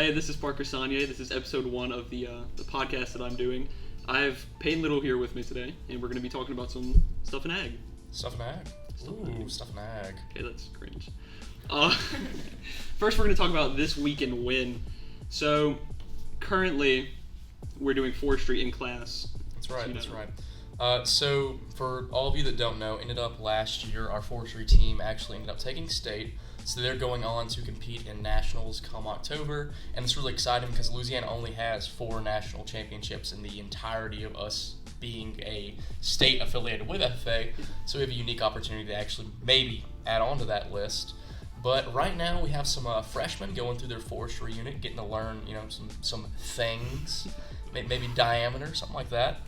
Hey, this is Parker Sanye. This is episode 1 of the podcast that I'm doing. I have Peyton Little here with me today, and we're going to be talking about some stuff in ag. Stuff in ag? Stuff in ag. Okay, that's cringe. First, we're going to talk about this weekend win. So, currently, we're doing forestry in class. That's right. So, for all of you that don't know, last year, our forestry team actually ended up taking state. So they're going on to compete in nationals come October, and it's really exciting because Louisiana only has 4 national championships in the entirety of us being a state affiliated with FFA, so we have a unique opportunity to actually maybe add on to that list. But right now we have some freshmen going through their forestry unit, getting to learn, some things, maybe diameter, something like that.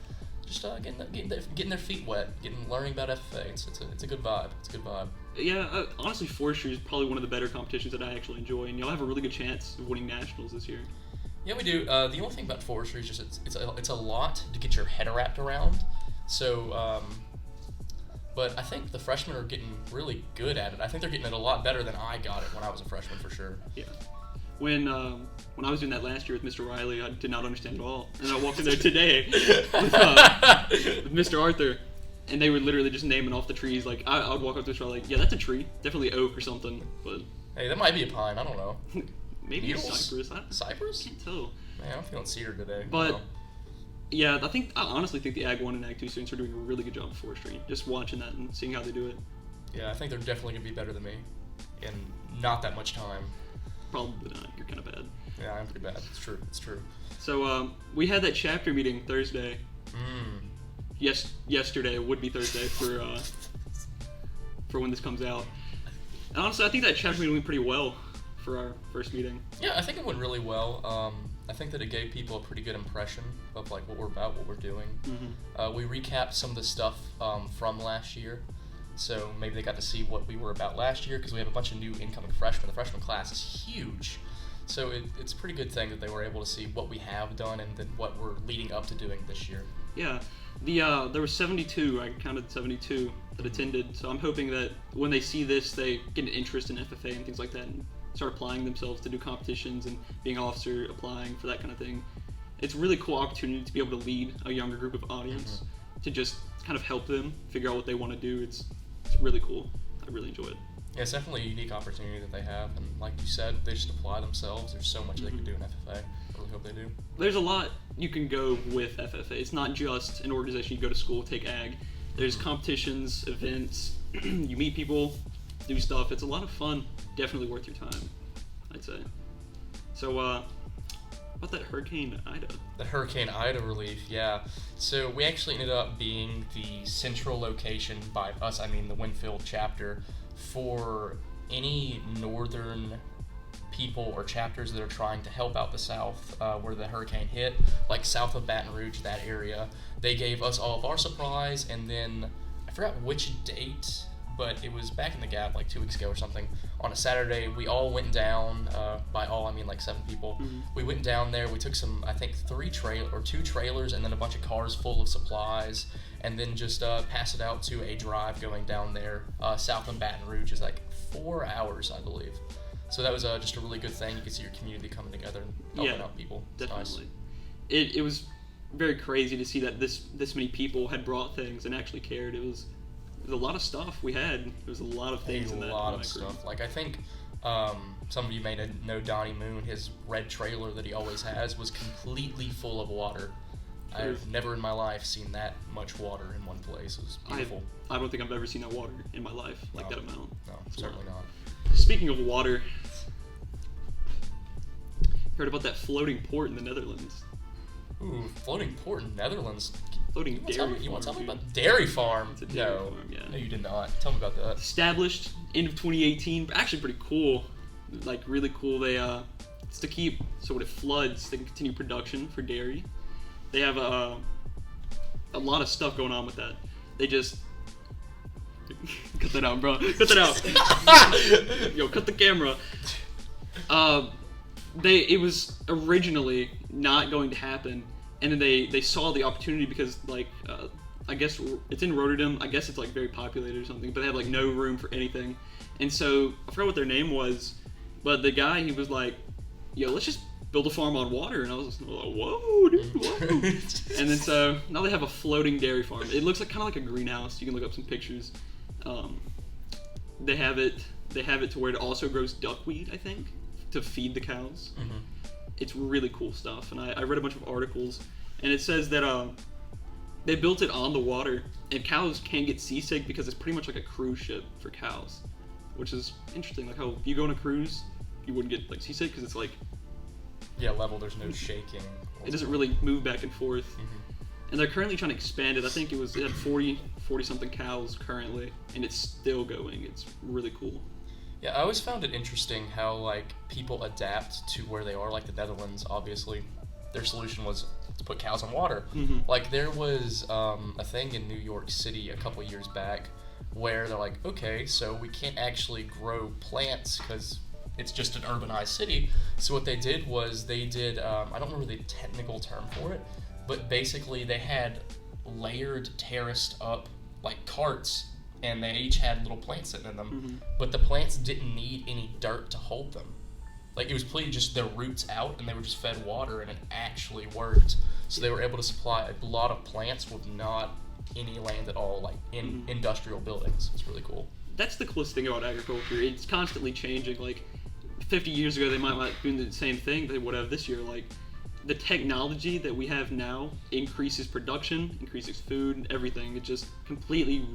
Just getting their feet wet, learning about FFA. It's a good vibe. It's a good vibe. Yeah, honestly, forestry is probably one of the better competitions that I actually enjoy, and y'all have a really good chance of winning nationals this year. Yeah, we do. The only thing about forestry is just it's a lot to get your head wrapped around. So, but I think the freshmen are getting really good at it. I think they're getting it a lot better than I got it when I was a freshman, for sure. Yeah. When I was doing that last year with Mr. Riley, I did not understand at all. And I walked in there today with Mr. Arthur, and they were literally just naming off the trees. Like, I would walk up to Mr. Riley, like, yeah, that's a tree. Definitely oak or something. But hey, that might be a pine. I don't know. Maybe a cypress. Cypress? I can't tell. Man, I'm feeling cedar today. But, yeah, I honestly think the Ag 1 and Ag 2 students are doing a really good job of forestry. Just watching that and seeing how they do it. Yeah, I think they're definitely going to be better than me in not that much time. Probably not. You're kind of bad. Yeah, I'm pretty bad. It's true. So, we had that chapter meeting Thursday. Yes, yesterday would be Thursday for when this comes out. And honestly, I think that chapter meeting went pretty well for our first meeting. Yeah, I think it went really well. I think that it gave people a pretty good impression of like what we're about, what we're doing. Mm-hmm. We recapped some of the stuff from last year. So maybe they got to see what we were about last year because we have a bunch of new incoming freshmen. The freshman class is huge. So it's a pretty good thing that they were able to see what we have done and then what we're leading up to doing this year. Yeah. There were 72, I counted 72 that attended. So I'm hoping that when they see this, they get an interest in FFA and things like that and start applying themselves to do competitions and being an officer, applying for that kind of thing. It's a really cool opportunity to be able to lead a younger group of audience, to just kind of help them figure out what they want to do. It's really cool. I really enjoy it. Yeah, it's definitely a unique opportunity that they have, and like you said, they just apply themselves. There's so much they can do in FFA. I really hope they do. There's a lot you can go with FFA. It's not just an organization you go to school, take ag. There's competitions, events, you meet people, do stuff. It's a lot of fun. Definitely worth your time, I'd say. So, about that Hurricane Ida? The Hurricane Ida relief, yeah. So we actually ended up being the central location, by us I mean the Winfield chapter, for any northern people or chapters that are trying to help out the South where the hurricane hit, like south of Baton Rouge, that area. They gave us all of our supplies, and then I forgot which date, but it was back in the gap like 2 weeks ago or something. On a Saturday, we all went down, by all I mean like 7 people. We went down there, we took some, I think 2 trailers and then a bunch of cars full of supplies, and then just passed it out to a drive going down there. South of Baton Rouge is like 4 hours, I believe. So that was just a really good thing. You could see your community coming together and helping out people. It's definitely. Nice. It was very crazy to see that this many people had brought things and actually cared. It was a lot of stuff we had. There was a lot of things in that. A lot of stuff. Like I think some of you may know Donny Moon. His red trailer that he always has was completely full of water. I've never in my life seen that much water in one place. It was beautiful. I don't think I've ever seen that water in my life, like that amount. No, certainly not. Speaking of water, heard about that floating port in the Netherlands? Ooh, floating port in Netherlands? Floating dairy farm. You want to tell me about dairy farm? It's a dairy farm, yeah. No, you did not. Tell me about that. Established end of 2018. Actually pretty cool. Like, really cool. They, it's to keep, so when it floods, they can continue production for dairy. They have a lot of stuff going on with that. They just... Cut that out, bro. Cut that out. Yo, cut the camera. It was originally not going to happen, and then they saw the opportunity because, like, I guess it's in Rotterdam. I guess it's, like, very populated or something, but they have, like, no room for anything. And so, I forgot what their name was, but the guy, he was like, yo, let's just build a farm on water, and I was like, whoa, dude, whoa. And then so now they have a floating dairy farm. It looks like kind of like a greenhouse. You can look up some pictures. They have it to where it also grows duckweed, I think, to feed the cows. Mm-hmm. It's really cool stuff, and I read a bunch of articles, and it says that they built it on the water, and cows can't get seasick because it's pretty much like a cruise ship for cows, which is interesting. Like how if you go on a cruise, you wouldn't get like seasick because it's like level. There's no shaking. It doesn't really move back and forth. Mm-hmm. And they're currently trying to expand it. I think it had 40 something cows currently, and it's still going. It's really cool. Yeah, I always found it interesting how like people adapt to where they are. Like the Netherlands, obviously, their solution was to put cows on water. Mm-hmm. Like there was a thing in New York City a couple years back where they're like, okay, so we can't actually grow plants because it's just an urbanized city. So what they did was I don't remember the technical term for it, but basically they had layered, terraced up like carts, and they each had little plants sitting in them. Mm-hmm. But the plants didn't need any dirt to hold them. Like it was completely just their roots out, and they were just fed water, and it actually worked. So they were able to supply a lot of plants with not any land at all, like in industrial buildings. It's really cool. That's the coolest thing about agriculture. It's constantly changing. Like 50 years ago, they might not be doing the same thing they would have this year. Like the technology that we have now increases production, increases food, everything. It just completely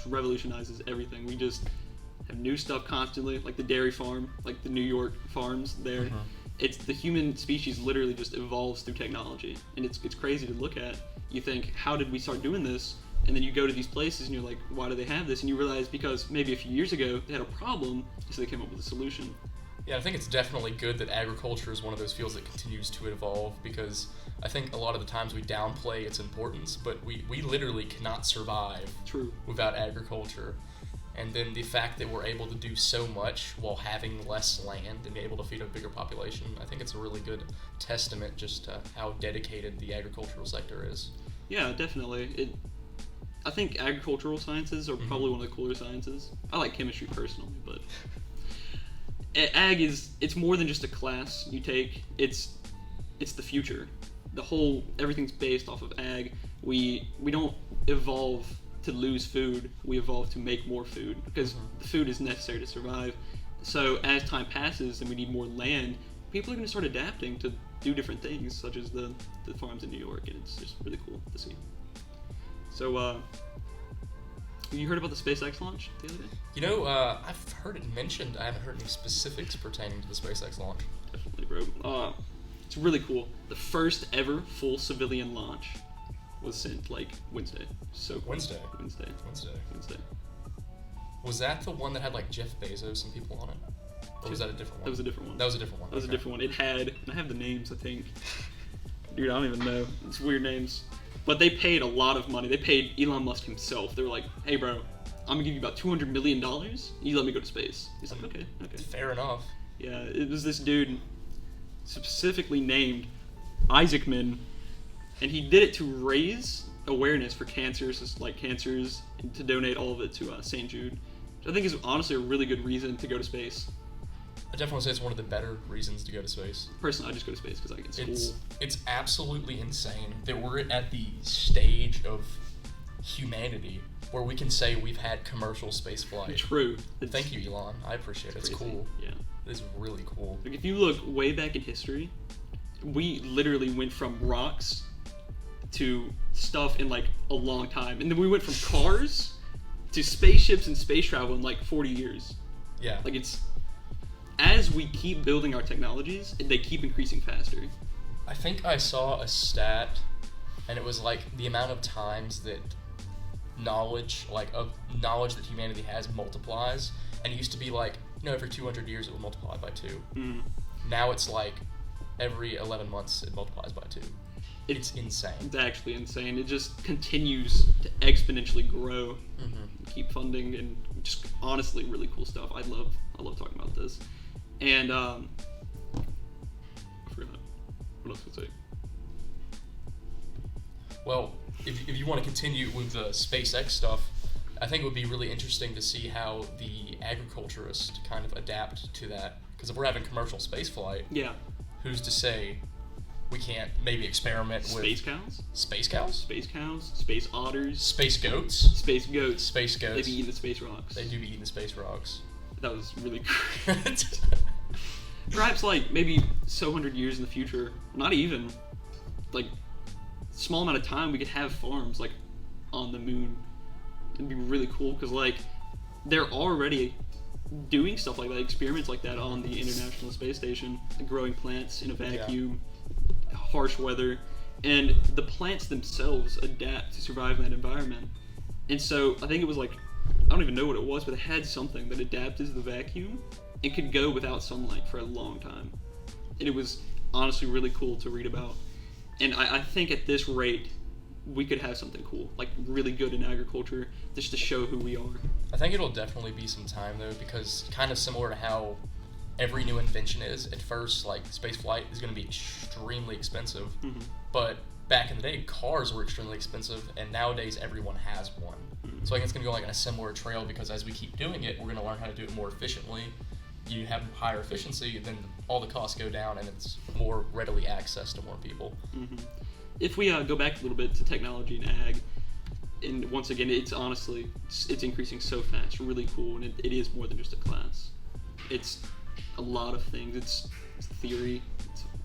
revolutionizes everything. We just have new stuff constantly, like the dairy farm, like the New York farms there. Mm-hmm. It's the human species literally just evolves through technology, and it's crazy to look at. You think, how did we start doing this? And then you go to these places and you're like, why do they have this? And you realize because maybe a few years ago they had a problem, so they came up with a solution. Yeah, I think it's definitely good that agriculture is one of those fields that continues to evolve, because I think a lot of the times we downplay its importance, but we literally cannot survive True. without agriculture. And then the fact that we're able to do so much while having less land and be able to feed a bigger population, I think it's a really good testament just to how dedicated the agricultural sector is. Yeah, definitely. I think agricultural sciences are probably one of the cooler sciences. I like chemistry personally, but ag it's more than just a class you take. It's the future. Everything's based off of ag. We don't evolve to lose food. We evolve to make more food because the food is necessary to survive. So as time passes and we need more land, people are going to start adapting to do different things, such as the farms in New York, and it's just really cool to see. So, you heard about the SpaceX launch the other day? You know, I've heard it mentioned. I haven't heard any specifics pertaining to the SpaceX launch. Definitely, bro. It's really cool. The first ever full civilian launch was sent like Wednesday. So cool. Wednesday. Was that the one that had like Jeff Bezos and people on it? Or was that a different one? That was a different one. That was a different one. That was a different one. It had, and I have the names, I think. Dude, I don't even know. It's weird names. But they paid a lot of money. They paid Elon Musk himself. They were like, hey, bro, I'm going to give you about $200 million. You let me go to space. He's like, okay. Fair enough. Yeah, it was this dude specifically named Isaacman, and he did it to raise awareness for cancers, and to donate all of it to St. Jude, which I think is honestly a really good reason to go to space. I definitely say it's one of the better reasons to go to space. Personally, I just go to space because it's cool. It's absolutely insane that we're at the stage of humanity where we can say we've had commercial space flight. True. Thank you, Elon. I appreciate it. It's cool. Yeah. It is really cool. Like, if you look way back in history, we literally went from rocks to stuff in like a long time. And then we went from cars to spaceships and space travel in like 40 years. Yeah. Like, it's... As we keep building our technologies, they keep increasing faster. I think I saw a stat, and it was like the amount of times that knowledge that humanity has multiplies, and it used to be like, every 200 years it would multiply by 2. Mm. Now it's like every 11 months it multiplies by 2. It's insane. It's actually insane. It just continues to exponentially grow. Keep funding, and just honestly really cool stuff. I love talking about this. And I forgot what else to say. Well, if you want to continue with the SpaceX stuff, I think it would be really interesting to see how the agriculturists kind of adapt to that. Because if we're having commercial spaceflight, yeah, who's to say we can't maybe experiment with Space cows? Space cows? Space cows, space otters, Space goats? space goats. Space goats. They be eating the space rocks. They do be eating the space rocks. That was really great. Perhaps like maybe so 100 years in the future, not even, like small amount of time, we could have farms like on the moon. It'd be really cool because like they're already doing stuff like that, experiments like that on the International Space Station, growing plants in a vacuum, harsh weather, and the plants themselves adapt to survive in that environment. And so I think it was like, I don't even know what it was, but it had something that adapted to the vacuum and could go without sunlight for a long time. And it was honestly really cool to read about. And I think at this rate, we could have something cool, like really good in agriculture, just to show who we are. I think it'll definitely be some time though, because kind of similar to how every new invention is, at first, like space flight is going to be extremely expensive, but back in the day, cars were extremely expensive, and nowadays everyone has one. So I think it's going to go like on a similar trail, because as we keep doing it, we're going to learn how to do it more efficiently. You have higher efficiency, then all the costs go down, and it's more readily accessed to more people. If we go back a little bit to technology and ag, and once again, it's honestly, it's increasing so fast, really cool, and it is more than just a class. It's a lot of things. It's theory.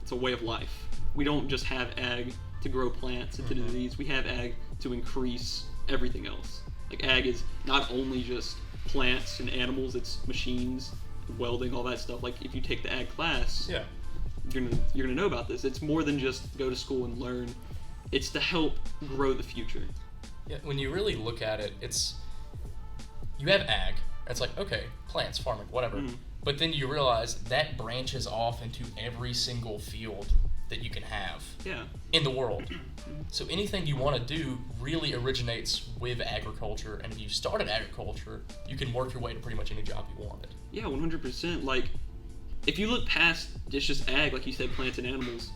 It's a way of life. We don't just have ag to grow plants and to do these. We have ag to increase everything else. Like ag is not only just plants and animals, it's machines, welding, all that stuff. Like if you take the ag class, you're gonna know about this. It's more than just go to school and learn. It's to help grow the future. Yeah, when you really look at it, it's, you have ag. It's like, okay, plants, farming, whatever. But then you realize that branches off into every single field that you can have in the world. So anything you want to do really originates with agriculture, and if you started agriculture, you can work your way to pretty much any job you wanted. Yeah, 100%. Like, if you look past it's just ag, like you said, plants and animals,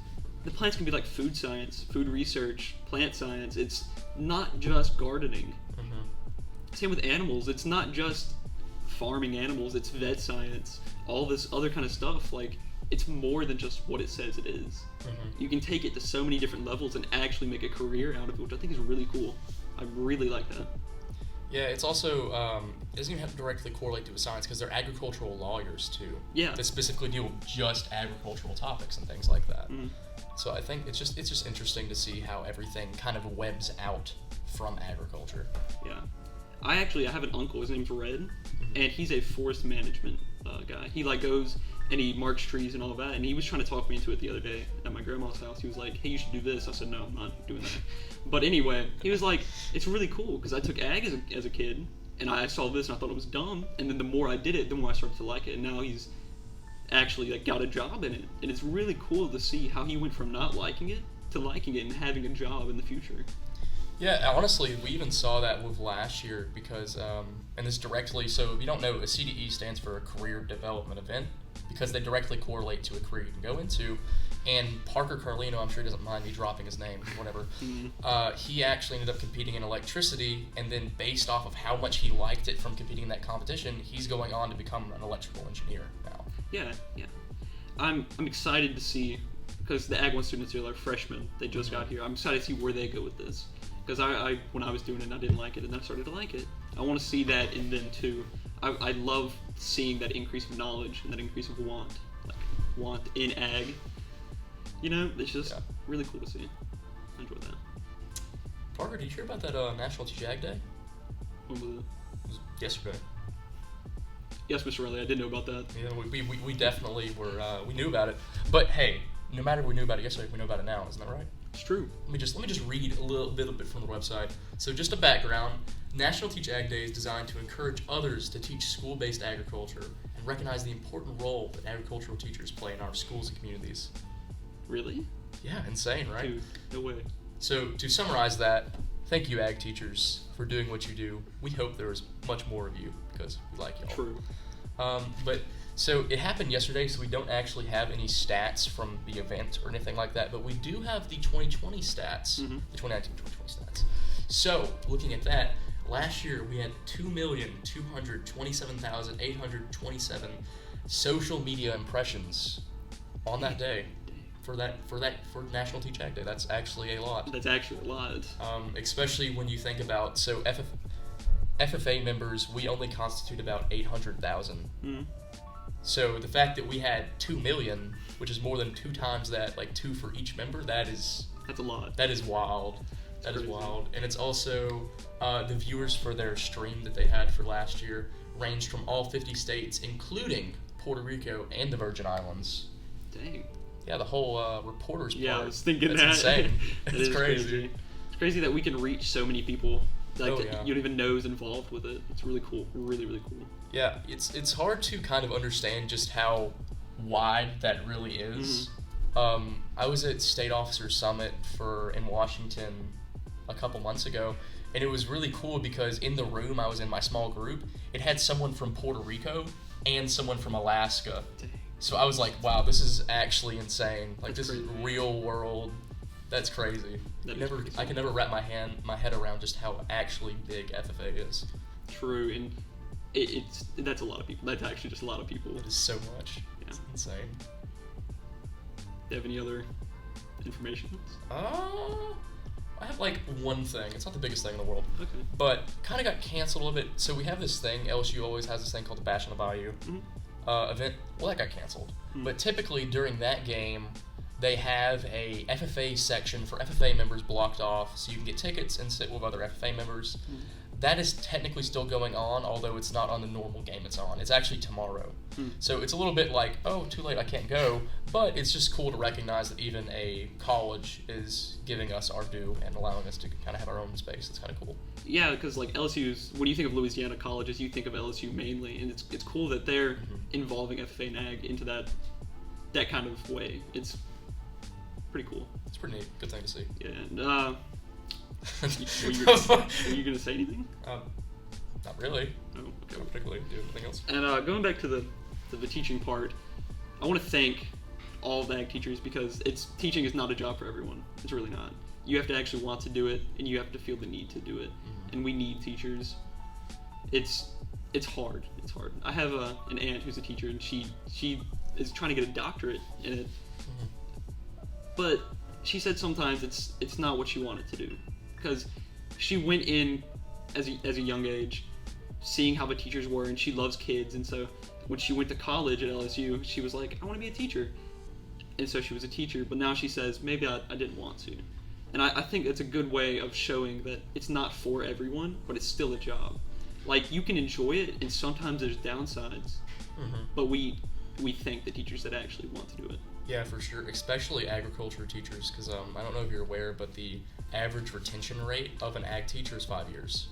the plants can be like food science, food research, plant science. It's not just gardening. Same with animals. It's not just farming animals, it's vet science, all this other kind of stuff. Like, it's more than just what it says it is. You can take it to so many different levels and actually make a career out of it, which I think is really cool. I really like that. Yeah, it's also, it doesn't even have to directly correlate to a science, because they're agricultural lawyers too. Yeah. That specifically deal with just agricultural topics and things like that. So I think it's just interesting to see how everything kind of webs out from agriculture. Yeah. I have an uncle, his name's Red, and he's a forest management guy. He like goes and he marks trees and all that, and he was trying to talk me into it the other day at my grandma's house. He was like, hey, you should do this. I said, no, I'm not doing that. But anyway, he was like, it's really cool, because I took ag as a kid, and I saw this and I thought it was dumb, and then the more I did it, the more I started to like it, and now he's actually like got a job in it, and it's really cool to see how he went from not liking it to liking it and having a job in the future. Yeah, honestly, we even saw that with last year, because, and this directly, so if you don't know, a CDE stands for a Career Development Event, because they directly correlate to a career you can go into. And Parker Carlino, I'm sure he doesn't mind me dropping his name, whatever, he actually ended up competing in electricity, and then based off of how much he liked it from competing in that competition, he's going on to become an electrical engineer now. Yeah. I'm excited to see, because the Ag 1 students are like freshmen, they just got here. I'm excited to see where they go with this. Because I when I was doing it, I didn't like it, and then I started to like it. I want to see that in them too. I love seeing that increase of knowledge and that increase of want in ag. You know, it's just really cool to see. I enjoy that. Parker, did you hear about that National Teach Ag Day? When was it? It was yesterday. Yes, Mr. Riley, I did know about that. Yeah, we definitely were, we knew about it. But hey, no matter if we knew about it yesterday, we know about it now, isn't that right? It's true. Let me just read a little bit from the website. So just a background, National Teach Ag Day is designed to encourage others to teach school-based agriculture and recognize the important role that agricultural teachers play in our schools and communities. Really? Yeah, insane, right? Dude, no way. So to summarize that, thank you, ag teachers, for doing what you do. We hope there is much more of you, because we like y'all. True. But so it happened yesterday, so we don't actually have any stats from the event or anything like that, but we do have the 2020 stats, the 2019-2020 stats. So looking at that, last year we had 2,227,827 social media impressions on that day. for National Teach Ag Day. That's actually a lot. That's actually a lot. Especially when you think about FFA members, we only constitute about 800,000. Mm-hmm. So the fact that we had 2 million, which is more than 2 times that, like 2 for each member, that's a lot. That is wild. That is crazy. wild. And it's also the viewers for their stream that they had for last year ranged from all 50 states, including Puerto Rico and the Virgin Islands. Dang. Yeah, the whole reporters part. Yeah, I was thinking That's that. insane. That It's is crazy. It's crazy that we can reach so many people that Yeah. you don't even know is involved with it. It's really cool. Really, really cool. Yeah, it's hard to kind of understand just how wide that really is. I was at State Officer Summit in Washington a couple months ago, and it was really cool because in the room I was in my small group, it had someone from Puerto Rico and someone from Alaska. Dang. So I was like, wow, this is actually insane. Like, That's this crazy. is real world. That's crazy. That is crazy. I can never wrap my head around just how actually big FFA is. True, and that's a lot of people. That's actually just a lot of people. It is so much. Yeah. It's insane. Do you have any other information? I have like one thing. It's not the biggest thing in the world, Okay. but kind of got canceled a little bit. So we have this thing. LSU always has this thing called the Bash on the Bayou event. Well, that got canceled. But typically during that game, they have a FFA section for FFA members blocked off, so you can get tickets and sit with other FFA members. That is technically still going on, although it's not on the normal game it's on. It's actually tomorrow. So it's a little bit like, oh, too late, I can't go. But it's just cool to recognize that even a college is giving us our due and allowing us to kind of have our own space. It's kind of cool. Yeah, because like LSU's, when you think of Louisiana colleges, you think of LSU mainly, and it's cool that they're involving FFA and Ag into that kind of way. It's pretty cool. It's pretty neat. Good thing to see. Yeah, and were you gonna say anything? Not really. Oh, okay. Don't particularly do anything else. And going back to the teaching part, I want to thank all of the ag teachers because teaching is not a job for everyone. It's really not. You have to actually want to do it, and you have to feel the need to do it. And we need teachers. It's hard. It's hard. I have an aunt who's a teacher, and she is trying to get a doctorate in it. But she said sometimes it's not what she wanted to do, because she went in as a young age, seeing how the teachers were, and she loves kids, and so when she went to college at LSU, she was like, I want to be a teacher. And so she was a teacher, but now she says, maybe I didn't want to. And I think it's a good way of showing that it's not for everyone, but it's still a job. Like, you can enjoy it, and sometimes there's downsides, but we thank the teachers that actually want to do it. Yeah, for sure, especially agriculture teachers, because I don't know if you're aware, but the average retention rate of an ag teacher is 5 years.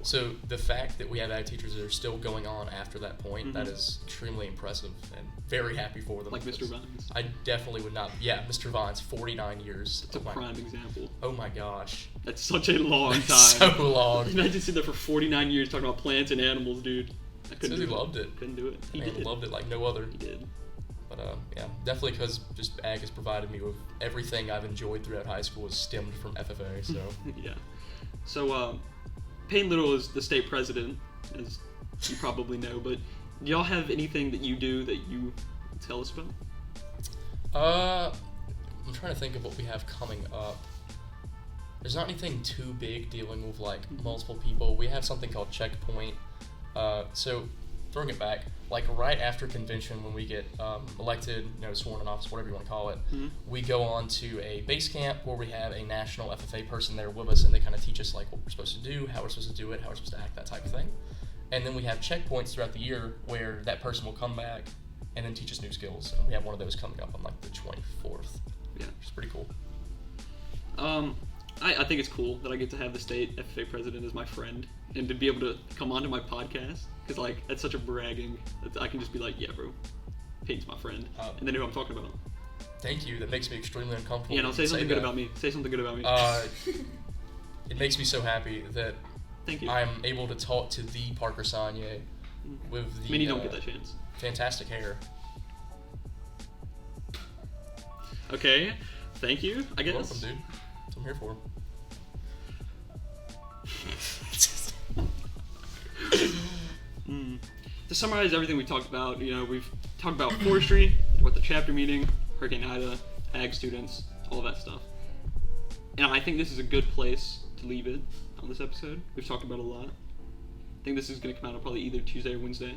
So the fact that we have ag teachers that are still going on after that point, that is extremely impressive and very happy for them. Like Mr. Vines. I definitely would not. Yeah, Mr. Vines, 49 years. It's a prime example. Oh my gosh. That's such a long time. So long. Imagine sitting there for 49 years talking about plants and animals, dude. I couldn't do he it. loved it. Couldn't do it. He Man, did. loved it like no other. He did. But yeah, definitely because just ag has provided me with everything I've enjoyed throughout high school is stemmed from FFA. So Yeah. So Peyton Little is the state president, as you probably know. But do y'all have anything that you do that you tell us about? I'm trying to think of what we have coming up. There's not anything too big dealing with like multiple people. We have something called Checkpoint. So throwing it back, like right after convention when we get elected, sworn in office, whatever you want to call it, we go on to a base camp where we have a national FFA person there with us, and they kind of teach us like what we're supposed to do, how we're supposed to do it, how we're supposed to act, that type of thing. And then we have checkpoints throughout the year where that person will come back and then teach us new skills. And we have one of those coming up on like the 24th. Yeah. Which is pretty cool. I think it's cool that I get to have the state FFA president as my friend and to be able to come onto my podcast, because like that's such a bragging that I can just be like, yeah, bro, Peyton's my friend, and they know who I'm talking about. Thank you. That makes me extremely uncomfortable. Yeah, no, say something good about me. Say something good about me. It makes me so happy that Thank you. I'm able to talk to the Parker Sagne with the Many don't get that chance. fantastic hair. Okay, thank you, I guess. You're welcome, dude. That's what I'm here for. To summarize everything we talked about, we've talked about forestry, what the chapter meeting, Hurricane Ida, ag students, all that stuff. And I think this is a good place to leave it on this episode. We've talked about a lot. I think this is going to come out on probably either Tuesday or Wednesday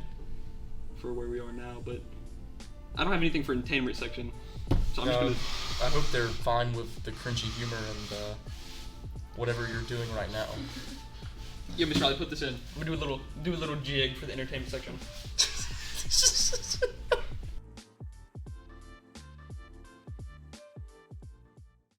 for where we are now, but I don't have anything for entertainment section, so I'm just going to... I hope they're fine with the cringy humor and whatever you're doing right now. Yeah, Miss Riley, put this in. I'm going to do a little jig for the entertainment section.